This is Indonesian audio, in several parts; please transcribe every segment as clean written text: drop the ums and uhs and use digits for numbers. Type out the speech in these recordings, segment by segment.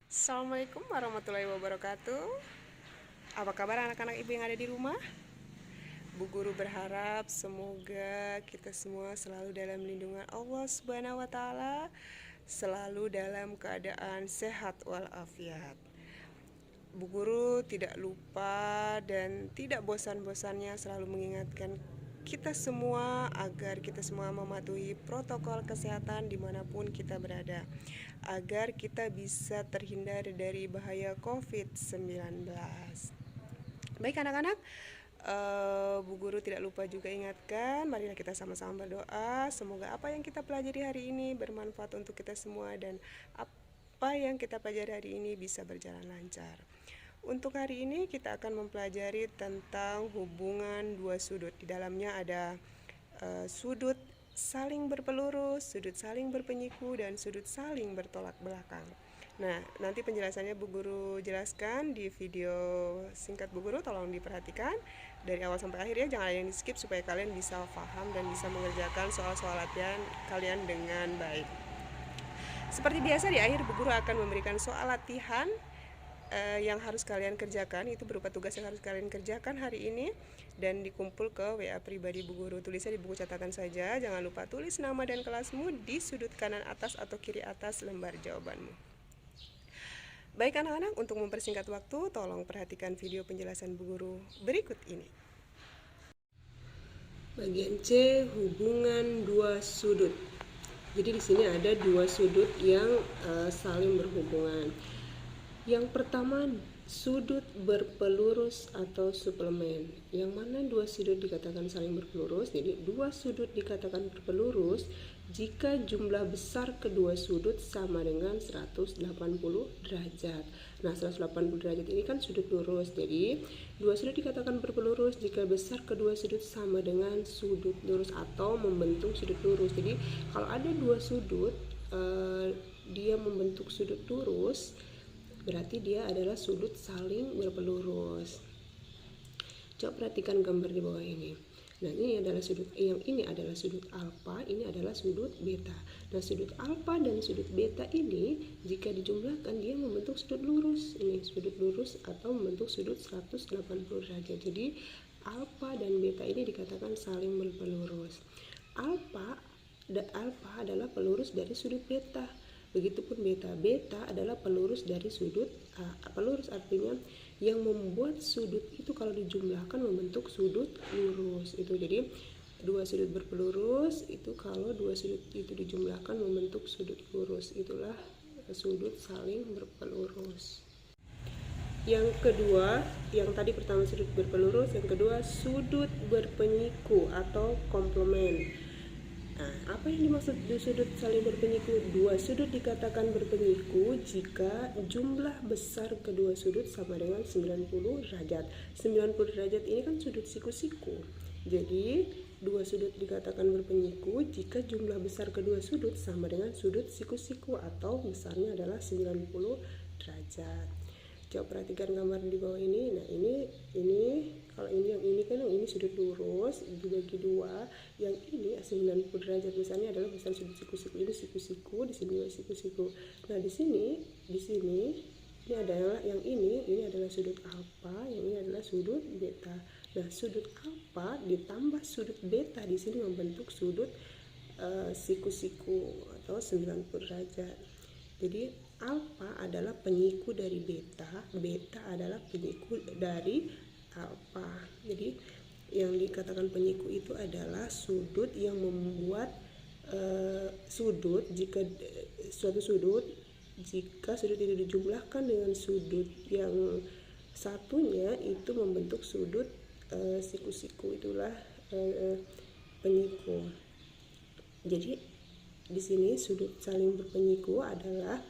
Assalamualaikum warahmatullahi wabarakatuh. Apa kabar anak-anak ibu yang ada di rumah? Bu Guru berharap semoga kita semua selalu dalam lindungan Allah Subhanahu wa taala, selalu dalam keadaan sehat walafiat. Bu Guru tidak lupa dan tidak bosan-bosannya selalu mengingatkan kita semua agar kita semua mematuhi protokol kesehatan dimanapun kita berada, agar kita bisa terhindar dari bahaya COVID-19. Baik anak-anak, Bu Guru tidak lupa juga ingatkan, marilah kita sama-sama berdoa. Semoga apa yang kita pelajari hari ini bermanfaat untuk kita semua dan apa yang kita pelajari hari ini bisa berjalan lancar. Untuk hari ini kita akan mempelajari tentang hubungan dua sudut. Di dalamnya ada sudut saling berpelurus, sudut saling berpenyiku, dan sudut saling bertolak belakang. Nah, nanti penjelasannya Bu Guru jelaskan di video singkat Bu Guru, tolong diperhatikan dari awal sampai akhir ya, jangan ada yang di skip supaya kalian bisa paham dan bisa mengerjakan soal-soal latihan kalian dengan baik. Seperti biasa di akhir Bu Guru akan memberikan soal latihan yang harus kalian kerjakan, itu berupa tugas yang harus kalian kerjakan hari ini dan dikumpul ke WA pribadi Bu Guru. Tulisnya di buku catatan saja, jangan lupa tulis nama dan kelasmu di sudut kanan atas atau kiri atas lembar jawabanmu. Baik anak-anak, untuk mempersingkat waktu, tolong perhatikan video penjelasan Bu Guru berikut ini. Bagian C, hubungan dua sudut. Jadi di sini ada dua sudut yang saling berhubungan. Yang pertama, sudut berpelurus atau suplemen. Yang mana dua sudut dikatakan saling berpelurus? Jadi dua sudut dikatakan berpelurus jika jumlah besar kedua sudut sama dengan 180 derajat. Nah, 180 derajat ini kan sudut lurus. Jadi dua sudut dikatakan berpelurus jika besar kedua sudut sama dengan sudut lurus atau membentuk sudut lurus. Jadi kalau ada dua sudut dia membentuk sudut lurus, berarti dia adalah sudut saling berpelurus. Coba perhatikan gambar di bawah ini. Nah, ini adalah sudut, yang ini adalah sudut alfa, ini adalah sudut beta. Nah, sudut alfa dan sudut beta ini jika dijumlahkan dia membentuk sudut lurus. Ini sudut lurus atau membentuk sudut 180 derajat. Jadi alfa dan beta ini dikatakan saling berpelurus. Alfa adalah pelurus dari sudut beta. Begitupun beta. Beta adalah pelurus dari sudut A. Pelurus artinya yang membuat sudut itu kalau dijumlahkan membentuk sudut lurus. Itu jadi dua sudut berpelurus itu kalau dua sudut itu dijumlahkan membentuk sudut lurus. Itulah sudut saling berpelurus. Yang kedua, yang tadi pertama sudut berpelurus, yang kedua sudut berpenyiku atau komplement. Nah, apa yang dimaksud sudut saling berpenyiku? Dua sudut dikatakan berpenyiku jika jumlah besar kedua sudut sama dengan 90 derajat. 90 derajat ini kan sudut siku-siku. Jadi, dua sudut dikatakan berpenyiku jika jumlah besar kedua sudut sama dengan sudut siku-siku atau besarnya adalah 90 derajat. Coba perhatikan gambar di bawah ini. Nah, ini kalau ini yang ini kan yang ini sudut lurus dibagi dua. Yang ini 90 derajat misalnya adalah besar sudut siku-siku, ini siku-siku, di sini juga siku-siku. Nah, di sini ini adalah yang ini adalah sudut alfa, yang ini adalah sudut beta. Nah, sudut alfa ditambah sudut beta di sini membentuk sudut siku-siku atau 90 derajat. Jadi alfa adalah penyiku dari beta, beta adalah penyiku dari alfa. Jadi yang dikatakan penyiku itu adalah sudut yang membuat sudut jika suatu sudut jika sudut itu dijumlahkan dengan sudut yang satunya itu membentuk sudut siku-siku, itulah penyiku. Jadi di sini sudut saling berpenyiku adalah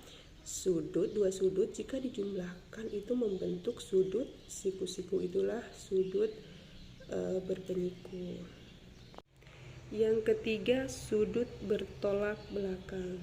dua sudut jika dijumlahkan itu membentuk sudut siku-siku, itulah sudut berpenyiku. Yang ketiga, sudut bertolak belakang.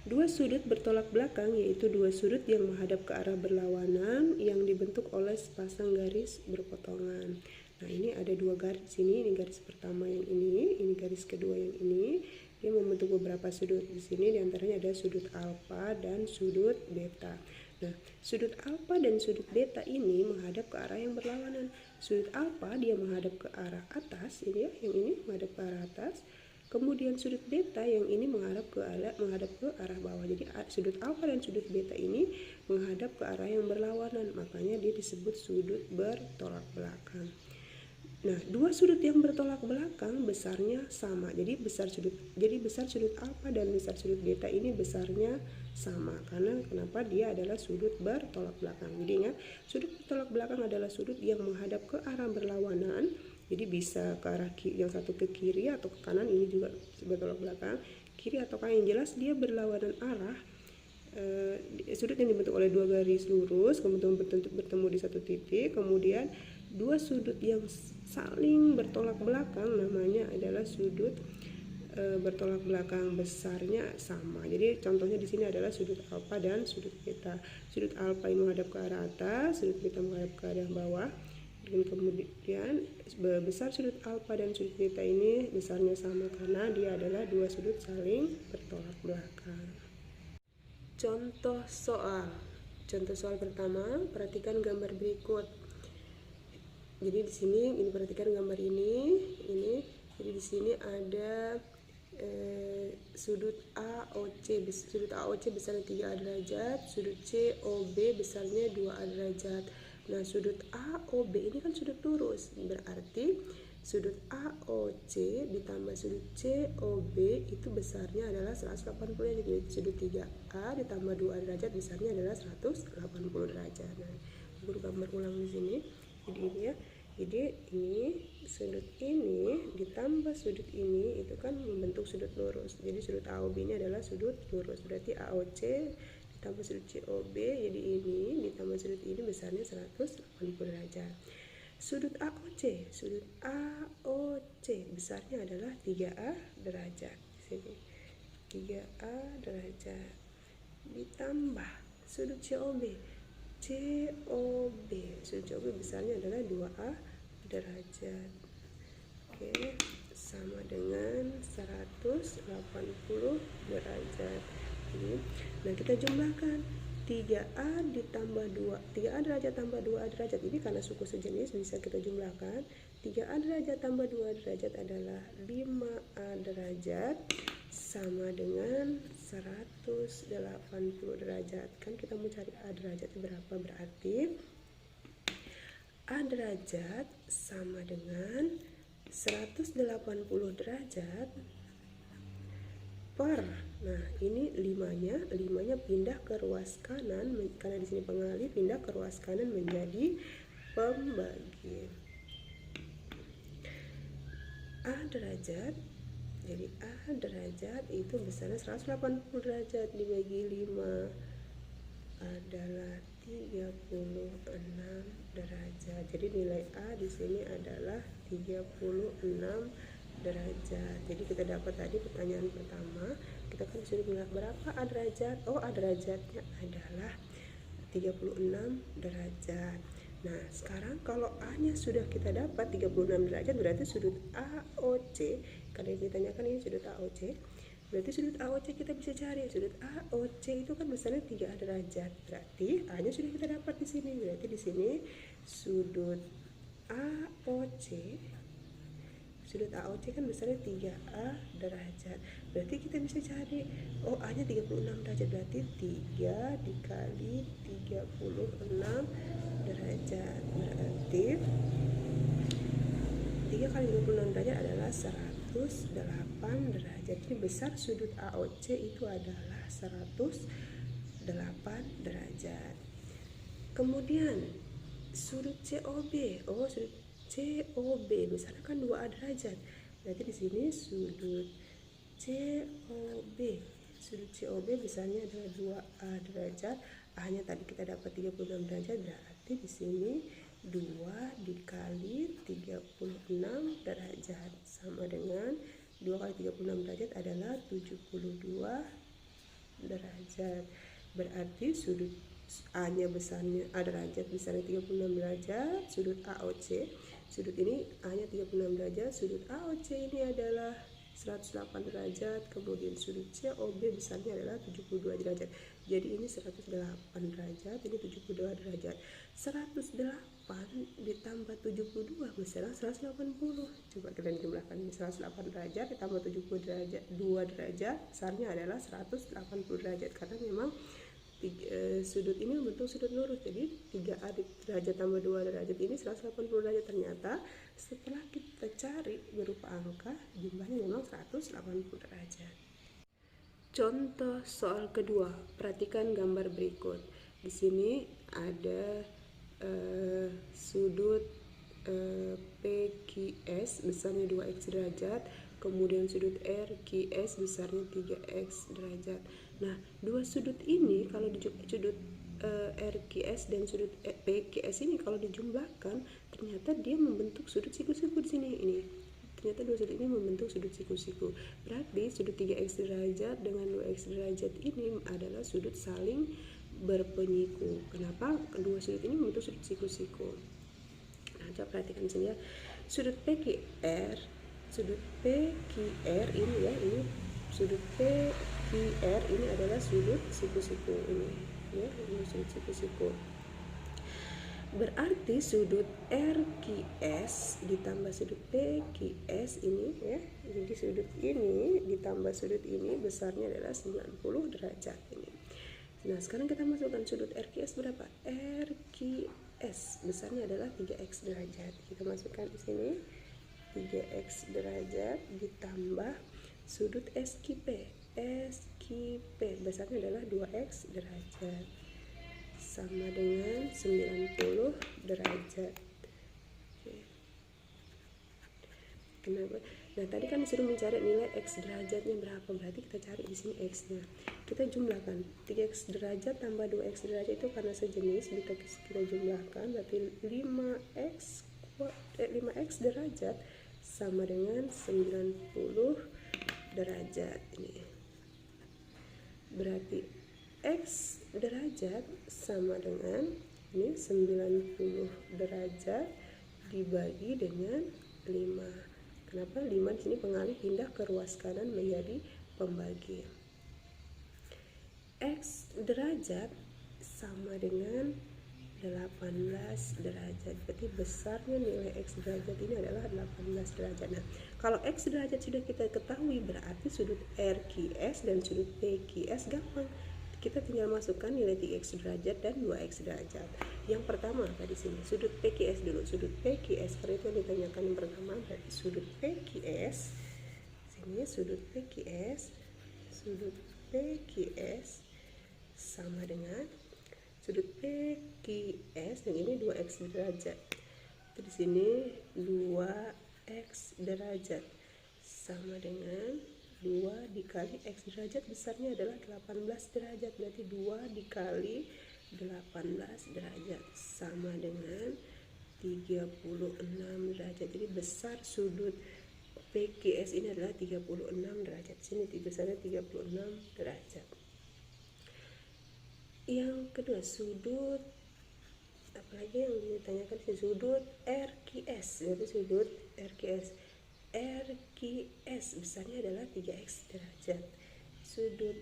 Dua sudut bertolak belakang yaitu dua sudut yang menghadap ke arah berlawanan yang dibentuk oleh sepasang garis berpotongan. Nah, ini ada dua garis ini garis pertama yang ini garis kedua yang ini. Dia membentuk beberapa sudut. Di sini diantaranya ada sudut alfa dan sudut beta. Nah, Sudut alfa dan sudut beta ini menghadap ke arah yang berlawanan. Sudut alfa dia menghadap ke arah atas, ini ya, yang ini menghadap ke arah atas. Kemudian sudut beta yang ini menghadap ke arah bawah. Jadi sudut alfa dan sudut beta ini menghadap ke arah yang berlawanan. Makanya dia disebut sudut bertolak belakang. Nah, dua sudut yang bertolak belakang besarnya sama. Jadi besar sudut alfa dan besar sudut beta ini besarnya sama. Karena kenapa? Dia adalah sudut bertolak belakang. Jadi ingat, sudut bertolak belakang adalah sudut yang menghadap ke arah berlawanan. Jadi bisa ke arah yang satu ke kiri atau ke kanan, ini juga bertolak belakang. Kiri atau kanan, yang jelas dia berlawanan arah. Sudut yang dibentuk oleh dua garis lurus kemudian bertemu di satu titik, kemudian dua sudut yang saling bertolak belakang namanya adalah sudut bertolak belakang, besarnya sama. Jadi contohnya di sini adalah sudut alfa dan sudut beta. Sudut alfa ini menghadap ke arah atas, sudut beta menghadap ke arah bawah. Dan kemudian besar sudut alfa dan sudut beta ini besarnya sama karena dia adalah dua sudut saling bertolak belakang. Contoh soal pertama, perhatikan gambar berikut. Jadi di sini perhatikan gambar ini. Jadi di sini ada sudut AOC. Sudut AOC besarnya 3A derajat, sudut COB besarnya 2A derajat. Nah, sudut AOB ini kan sudut lurus, berarti sudut AOC ditambah sudut COB itu besarnya adalah 180 derajat. Jadi sudut 3A ditambah 2A derajat besarnya adalah 180 derajat. Nah, guru gambar ulang di sini. Jadi ini ya. Jadi ini sudut ini ditambah sudut ini itu kan membentuk sudut lurus. Jadi sudut AOB ini adalah sudut lurus. Berarti AOC ditambah sudut COB, jadi ini ditambah sudut ini besarnya 180 derajat. Sudut AOC besarnya adalah 3A derajat. Di sini 3A derajat ditambah sudut COB. Sudut COB besarnya adalah 2A derajat. Oke, sama dengan 180 derajat. Nah, kita jumlahkan 3A ditambah 3A derajat tambah 2A derajat. Ini karena suku sejenis bisa kita jumlahkan. 3A derajat tambah 2A derajat adalah 5A derajat sama dengan 180 derajat. Kan kita mau cari A derajat berapa, berarti A derajat sama dengan 180 derajat per, nah ini 5-nya pindah ke ruas kanan, karena di sini pengalih, pindah ke ruas kanan menjadi pembagi. A derajat, jadi A derajat itu besarnya 180 derajat dibagi 5 adalah 36 derajat. Jadi nilai A di sini adalah 36 derajat. Jadi kita dapat tadi pertanyaan pertama, kita kan disuruh bilang berapa A derajat? Oh, A derajatnya adalah 36 derajat. Nah, sekarang kalau A-nya sudah kita dapat 36 derajat, berarti sudut AOC, karena yang ditanyakan ini sudut AOC, berarti sudut AOC kita bisa cari. Sudut AOC itu kan besarnya 3A derajat. Berarti A-nya sudah kita dapat di sini. Berarti di sini sudut AOC kan besarnya 3A derajat. Berarti kita bisa cari, oh A-nya 36 derajat, berarti 3 dikali 36 derajat. Berarti 3 kali 36 derajat adalah 108 derajat. Jadi besar sudut AOC itu adalah 108 derajat. Kemudian sudut COB, sudut COB besarnya kan 2A derajat. Berarti di sini sudut COB besarnya adalah 2A derajat. A-nya tadi kita dapat 36 derajat, berarti di sini 2 dikali 36 derajat sama dengan 2 kali 36 derajat adalah 72 derajat. Berarti sudut A-nya besarnya, A derajat besarnya 36 derajat, sudut AOC, sudut ini A-nya 36 derajat, sudut AOC ini adalah 108 derajat, kemudian sudut COB besarnya adalah 72 derajat. Jadi ini 108 derajat, ini 72 derajat. 108 ditambah 72 misalnya 180. Coba kita jumlahkan, 108 derajat ditambah 70 derajat, 2 derajat, besarnya adalah 180 derajat karena memang sudut ini membentuk sudut lurus. Jadi 3A derajat tambah 2 derajat ini 180 derajat. Ternyata setelah kita cari berupa angka, jumlahnya memang 180 derajat. Contoh soal kedua, perhatikan gambar berikut. Di sini ada sudut PQS besarnya 2x derajat, kemudian sudut RQS besarnya 3x derajat. Nah, dua sudut ini kalau sudut RQS dan sudut PQS ini kalau dijumlahkan, ternyata dia membentuk sudut siku-siku di sini. Ini ternyata dua sudut ini membentuk sudut siku-siku. Berarti sudut 3x derajat dengan 2x derajat ini adalah sudut saling berpenyiku. Kenapa? Kedua sudut ini membentuk sudut siku-siku. Nah, coba perhatikan di sini ya. Sudut PQR ini ya, ini sudut PQR ini adalah sudut siku-siku ini ya, ini sudut siku-siku. Berarti sudut RQS ditambah sudut PQS ini ya, jadi sudut ini ditambah sudut ini besarnya adalah 90 derajat ini. Nah, sekarang kita masukkan sudut RQS berapa? RQS besarnya adalah 3x derajat. Kita masukkan di sini 3x derajat ditambah sudut SQP besarnya adalah 2x derajat sama dengan 90 derajat. Oke. Kenapa? Nah, tadi kan disuruh mencari nilai x derajatnya berapa, berarti kita cari di sini x-nya. Kita jumlahkan 3x derajat tambah 2x derajat itu karena sejenis, kita jumlahkan berarti 5x derajat sama dengan 90 derajat ini. Berarti x derajat sama dengan ini 90 derajat dibagi dengan 5. Kenapa 5 di sini pengalih pindah ke ruas kanan menjadi pembagi. X derajat sama dengan 18 derajat. Berarti besarnya nilai x derajat ini adalah 18 derajat. Nah, kalau x derajat sudah kita ketahui, berarti sudut RQS dan sudut PQS gampang. Kita tinggal masukkan nilai 3x derajat dan 2x derajat. Yang pertama apa di sini? Sudut PQS dulu. Sudut PQS karena itu yang ditanyakan yang pertama, berarti sudut PQS. Sini sudut PQS sama dengan sudut PQS dan ini 2x derajat. Di sini 2x derajat sama dengan 2 dikali x derajat besarnya adalah 18 derajat. Berarti 2 dikali 18 derajat sama dengan 36 derajat. Jadi besar sudut PQS ini adalah 36 derajat. Sini besarnya 36 derajat. Yang kedua, sudut apalagi yang ditanyakan, sudut RQS. Jadi sudut RQS besarnya adalah 3x derajat. Sudut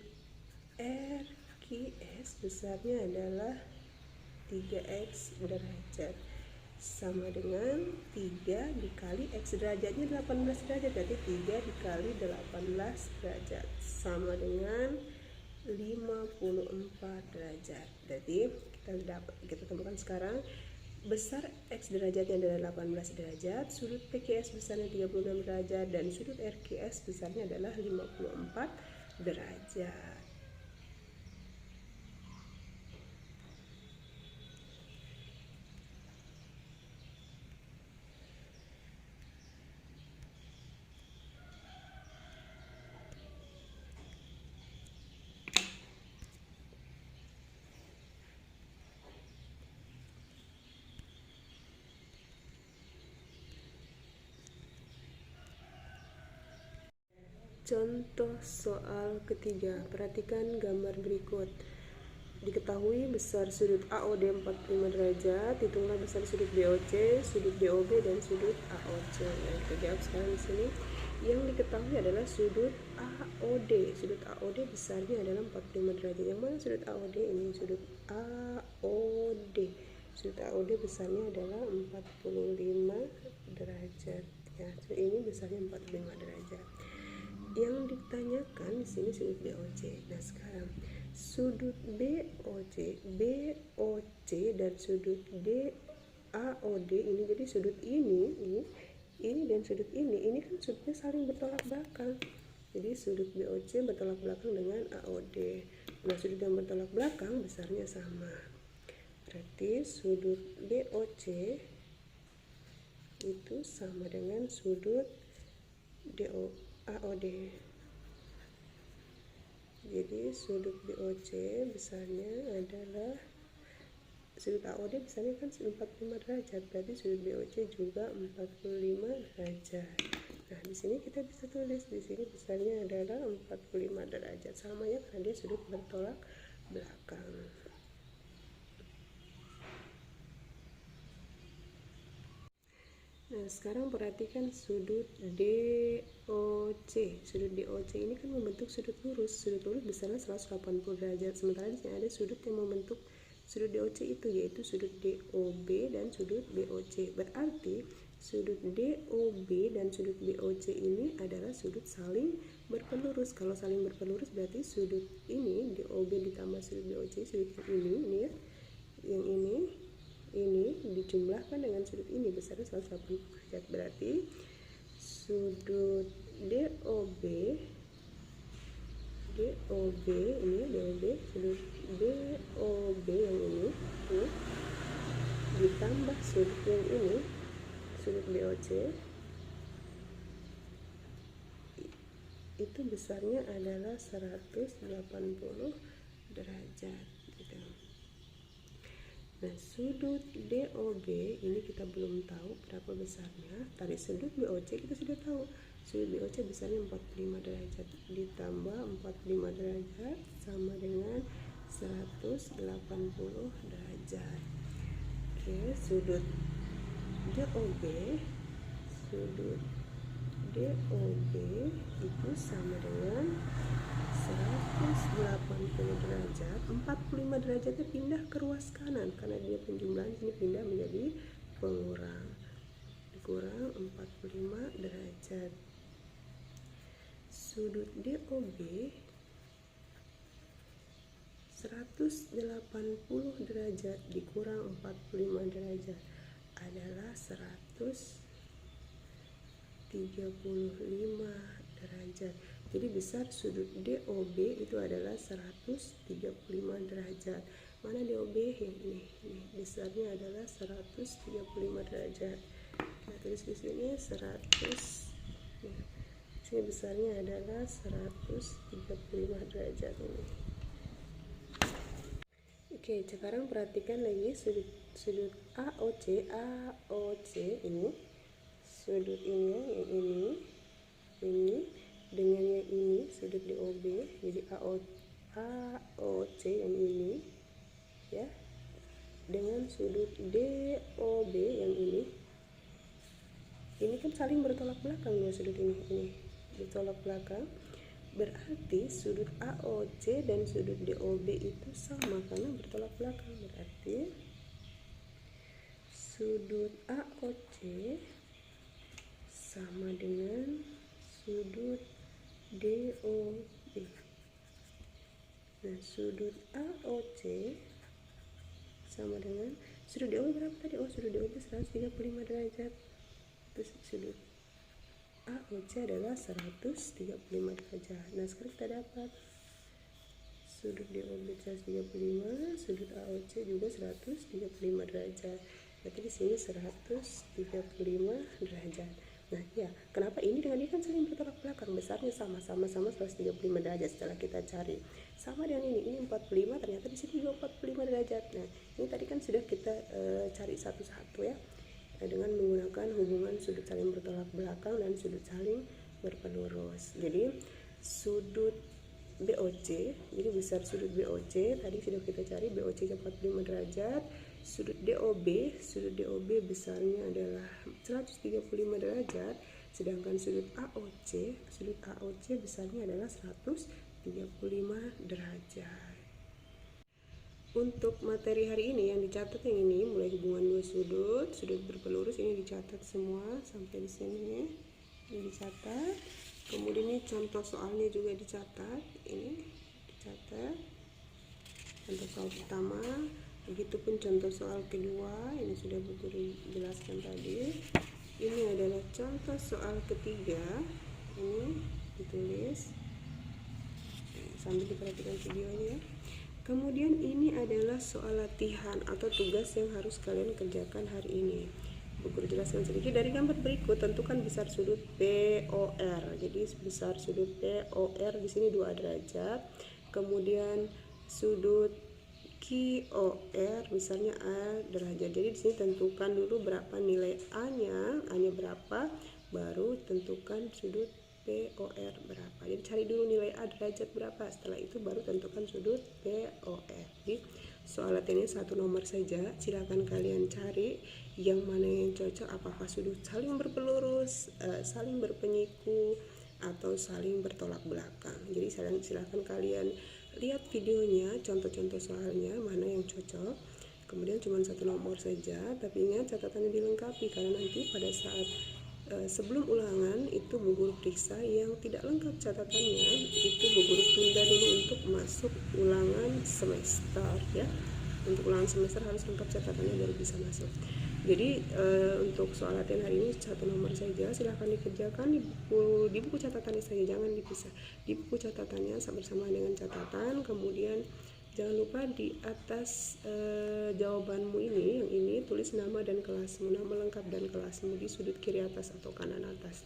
RQS besarnya adalah 3x derajat sama dengan 3 dikali x derajatnya 18 derajat. Berarti 3 dikali 18 derajat sama dengan 54 derajat. Jadi kita temukan sekarang besar x derajatnya adalah 18 derajat, sudut PQS besarnya 36 derajat, dan sudut RQS besarnya adalah 54 derajat. Contoh soal ketiga, perhatikan gambar berikut. Diketahui besar sudut AOD 45 derajat, hitunglah besar sudut BOC, sudut DOB, dan sudut AOC. Nah, kita jawab sekarang di sini. Yang diketahui adalah sudut AOD. Sudut AOD besarnya adalah 45 derajat. Yang mana sudut AOD ini? Sudut AOD. Sudut AOD besarnya adalah 45 derajat. Ya, ini besarnya 45 derajat. Yang ditanyakan di sini sudut BOC. Nah, sekarang sudut BOC dan sudut DAOD ini, jadi sudut ini dan sudut ini kan sudutnya saling bertolak belakang. Jadi sudut BOC bertolak belakang dengan AOD. Nah, sudut yang bertolak belakang besarnya sama. Berarti sudut BOC itu sama dengan sudut AOD. Jadi sudut BOC besarnya adalah sudut AOD besarnya kan 45 derajat, berarti sudut BOC juga 45 derajat. Nah, di sini kita bisa tulis di sini besarnya adalah 45 derajat, sama ya karena dia sudut bertolak belakang. Nah, sekarang perhatikan sudut DOC. Sudut DOC ini kan membentuk sudut lurus. Sudut lurus besarnya 180 derajat. Sementara di sini ada sudut yang membentuk sudut DOC itu, yaitu sudut DOB dan sudut BOC. Berarti sudut DOB dan sudut BOC ini adalah sudut saling berpelurus. Kalau saling berpelurus berarti sudut ini DOB ditambah sudut BOC, sudut ini ya, yang ini dijumlahkan dengan sudut ini besarnya 180 derajat. Berarti sudut DOB ini sudut DOB yang ini ditambah sudut yang ini sudut BOC itu besarnya adalah 180 derajat gitu. Nah, sudut DOB ini kita belum tahu berapa besarnya. Tadi sudut BOC kita sudah tahu. Sudut BOC besarnya 45 derajat ditambah 45 derajat sama dengan 180 derajat. Oke, sudut DOB itu sama dengan 180 derajat. 45 derajatnya pindah ke ruas kanan karena dia penjumlahan ini pindah menjadi pengurang. Dikurang 45 derajat. Sudut DOB 180 derajat dikurang 45 derajat adalah 135 derajat. Jadi besar sudut DOB itu adalah 135 derajat. Mana DOB? Yang ini besarnya adalah 135 derajat. Kita tulis di sini 100. Sini besarnya adalah 135 derajat ini. Oke, sekarang perhatikan lagi sudut AOC ini. Sudut ini yang ini dengan yang ini sudut DOB, jadi AOC yang ini ya, dengan sudut DOB yang ini kan saling bertolak belakang ya, sudut ini bertolak belakang. Berarti sudut AOC dan sudut DOB itu sama karena bertolak belakang. Berarti sudut AOC sama dengan sudut DOB. Nah, sudut AOC sama dengan sudut DOB berapa tadi? Oh, sudut DOB 135 derajat. Terus sudut AOC adalah 135 derajat. Nah, sekarang kita dapat sudut DOB 135, sudut AOC juga 135 derajat. Berarti di sini 135 derajat. Nah, ya, kenapa ini dengan ini kan saling bertolak belakang, besarnya sama-sama 135 derajat. Setelah kita cari sama dengan ini 45, ternyata di sini juga 45 derajat. Nah, ini tadi kan sudah kita cari satu-satu ya, dengan menggunakan hubungan sudut saling bertolak belakang dan sudut saling berpelurus. Jadi sudut BOC, jadi besar sudut BOC tadi sudah kita cari, BOC 45 derajat. Sudut DOB besarnya adalah 135 derajat Sedangkan sudut AOC besarnya adalah 135 derajat. Untuk materi hari ini yang dicatat yang ini mulai hubungan dua sudut berpelurus ini dicatat semua sampai di sini. Ini dicatat. Kemudian ini contoh soalnya juga dicatat. Ini dicatat. Contoh soal pertama, begitupun contoh soal kedua, ini sudah Bu Guru jelaskan tadi. Ini adalah contoh soal ketiga. Ini ditulis sambil diperhatikan videonya. Kemudian ini adalah soal latihan atau tugas yang harus kalian kerjakan hari ini. Bu Guru jelaskan sedikit dari gambar berikut. Tentukan besar sudut POR. Jadi besar sudut POR di sini 2 derajat. Kemudian sudut QOR besarnya A derajat. Jadi di sini tentukan dulu berapa nilai A-nya berapa, baru tentukan sudut POR berapa. Jadi cari dulu nilai A derajat berapa, setelah itu baru tentukan sudut POR. Jadi soal latihannya 1 nomor saja, silakan kalian cari yang mana yang cocok, apakah sudut saling berpelurus, saling berpenyiku, atau saling bertolak belakang. Jadi silakan kalian lihat videonya, contoh-contoh soalnya mana yang cocok. Kemudian cuma 1 nomor saja, tapi ingat catatannya dilengkapi karena nanti pada saat sebelum ulangan itu Bu Guru periksa yang tidak lengkap catatannya, itu Bu Guru tunda dulu untuk masuk ulangan semester ya. Untuk ulangan semester harus lengkap catatannya baru bisa masuk. Jadi untuk soal latihan hari ini 1 nomor saja, silahkan dikerjakan di buku catatannya saja, jangan dipisah. Di buku catatannya bersama dengan catatan, kemudian jangan lupa di atas jawabanmu ini, yang ini tulis nama dan kelasmu, nama lengkap dan kelasmu di sudut kiri atas atau kanan atas.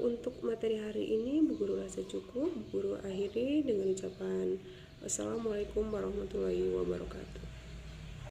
Untuk materi hari ini Bu Guru rasa cukup. Bu Guru akhiri dengan ucapan Assalamualaikum warahmatullahi wabarakatuh.